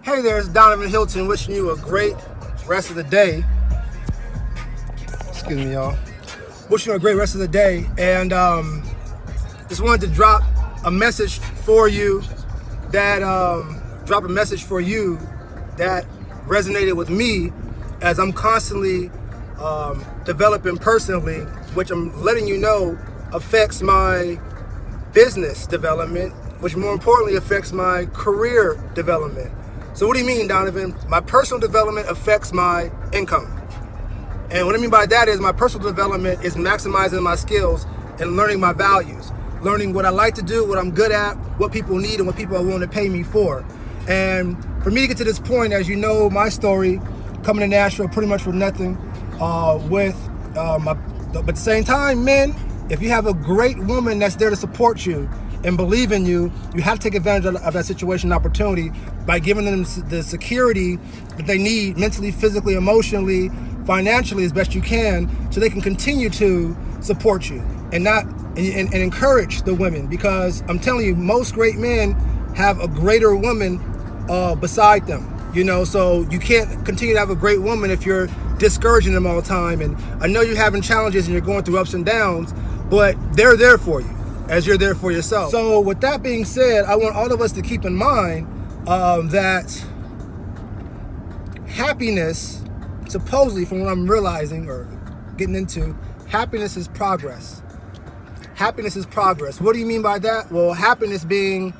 Hey there, it's Danavan Hylton wishing you a great rest of the day. Excuse me, y'all. Wishing you a great rest of the day. And just wanted to drop a message for you that resonated with me as I'm constantly developing personally, which I'm letting you know affects my business development, which more importantly affects my career development. So what do you mean, Donovan? My personal development affects my income. And what I mean by that is my personal development is maximizing my skills and learning my values, learning what I like to do, what I'm good at, what people need, and what people are willing to pay me for. And for me to get to this point, as you know, my story, coming to Nashville pretty much from nothing, but at the same time, men, if you have a great woman that's there to support you and believe in you, you have to take advantage of that situation and opportunity by giving them the security that they need mentally, physically, emotionally, financially as best you can, so they can continue to support you and encourage the women. Because I'm telling you, most great men have a greater woman beside them. So you can't continue to have a great woman if you're discouraging them all the time. And I know you're having challenges and you're going through ups and downs, but they're there for you as you're there for yourself. So with that being said, I want all of us to keep in mind that happiness, supposedly from what I'm realizing or getting into, happiness is progress. Happiness is progress. What do you mean by that? Well, happiness being,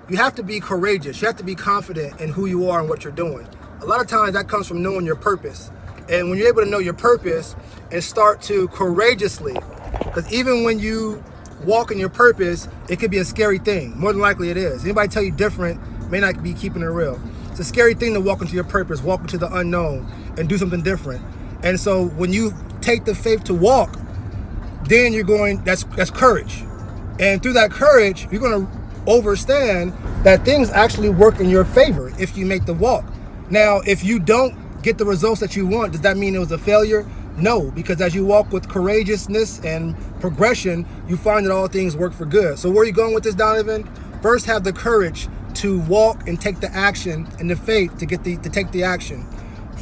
you have to be courageous. You have to be confident in who you are and what you're doing. A lot of times that comes from knowing your purpose. And when you're able to know your purpose and start to courageously, because even when you walk in your purpose, it could be a scary thing. More than likely it is. Anybody tell you different may not be keeping it real. It's a scary thing to walk into your purpose, walk into the unknown and do something different. And so when you take the faith to walk, then you're going, that's courage. And through that courage, you're going to understand that things actually work in your favor if you make the walk. Now, if you don't get the results that you want, does that mean it was a failure? No, because as you walk with courageousness and progression, you find that all things work for good. So where are you going with this, Donovan? First, have the courage to walk and take the action and the faith to take the action.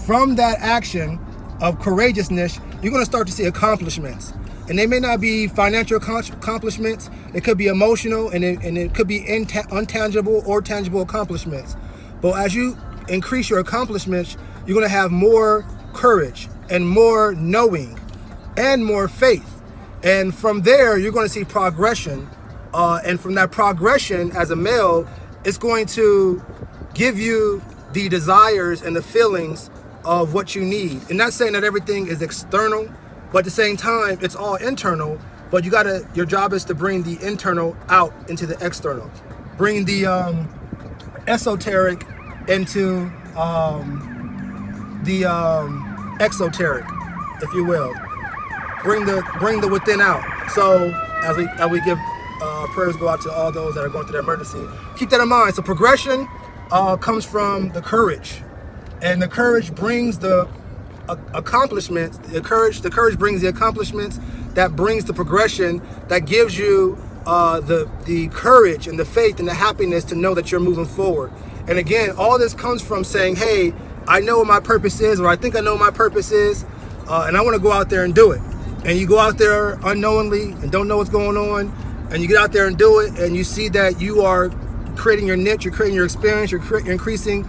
From that action of courageousness, you're going to start to see accomplishments. And they may not be financial accomplishments. It could be emotional, and it could be untangible or tangible accomplishments. But as you increase your accomplishments, you're going to have more courage and more knowing and more faith. And from there, you're going to see progression. And from that progression as a male, it's going to give you the desires and the feelings of what you need. And not saying that everything is external, but at the same time, it's all internal. But your job is to bring the internal out into the external. Bring the esoteric into the exoteric, if you will. Bring the within out. So as we give prayers go out to all those that are going through that emergency, keep that in mind. So progression comes from the courage, and the courage brings the accomplishments. The courage brings the accomplishments. That brings the progression. That gives you the courage and the faith and the happiness to know that you're moving forward. And again, all this comes from saying, hey, I know what my purpose is, or I think I know what my purpose is, and I want to go out there and do it. And you go out there unknowingly and don't know what's going on, and you get out there and do it, and you see that you are creating your niche, you're creating your experience, you're increasing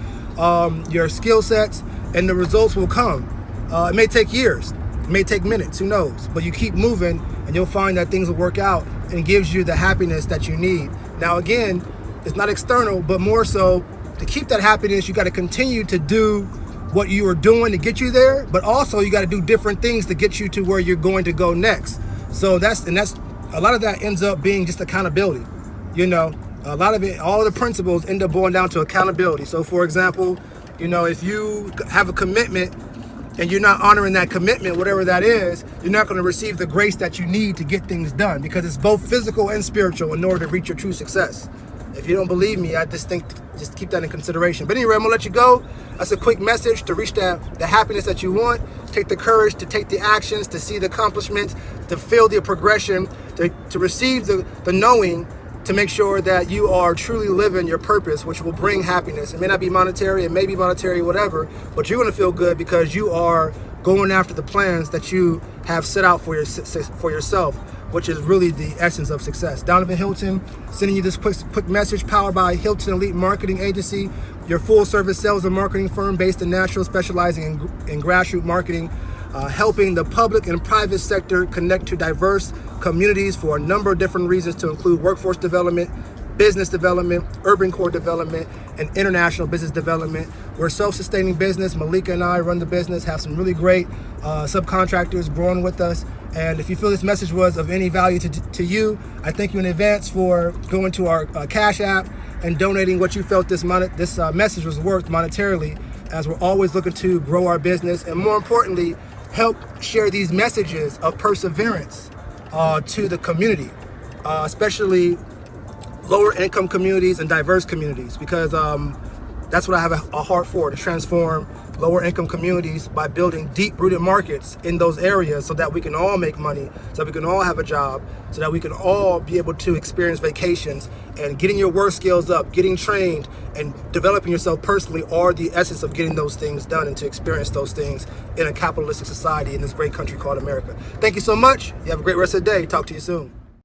your skill sets, and the results will come. It may take years, it may take minutes, who knows? But you keep moving, and you'll find that things will work out, and it gives you the happiness that you need. Now, again, it's not external, but more so, to keep that happiness, you got to continue to do what you are doing to get you there, but also you got to do different things to get you to where you're going to go next. So that's a lot of that ends up being just accountability. A lot of it, all the principles end up boiling down to accountability. So for example, if you have a commitment and you're not honoring that commitment, whatever that is, you're not going to receive the grace that you need to get things done, because it's both physical and spiritual in order to reach your true success. If you don't believe me, I just think just keep that in consideration. But anyway, I'm gonna let you go. That's a quick message to reach the happiness that you want. Take the courage to take the actions, to see the accomplishments, to feel the progression, to receive the knowing to make sure that you are truly living your purpose, which will bring happiness. It may not be monetary, it may be monetary, whatever, but you're gonna feel good because you are going after the plans that you have set out for yourself, which is really the essence of success. Danavan Hylton sending you this quick message, powered by Hylton Elite Marketing Agency, your full service sales and marketing firm based in Nashville, specializing in grassroots marketing, helping the public and private sector connect to diverse communities for a number of different reasons, to include workforce development, business development, urban core development, and international business development. We're a self-sustaining business. Malika and I run the business, have some really great subcontractors growing with us. And if you feel this message was of any value to you, I thank you in advance for going to our Cash App and donating what you felt this message was worth monetarily, as we're always looking to grow our business and, more importantly, help share these messages of perseverance to the community, especially lower income communities and diverse communities, because that's what I have a heart for, to transform lower income communities by building deep rooted markets in those areas, so that we can all make money, so that we can all have a job, so that we can all be able to experience vacations. And getting your work skills up, getting trained, and developing yourself personally are the essence of getting those things done and to experience those things in a capitalistic society in this great country called America. Thank you so much. You have a great rest of the day. Talk to you soon.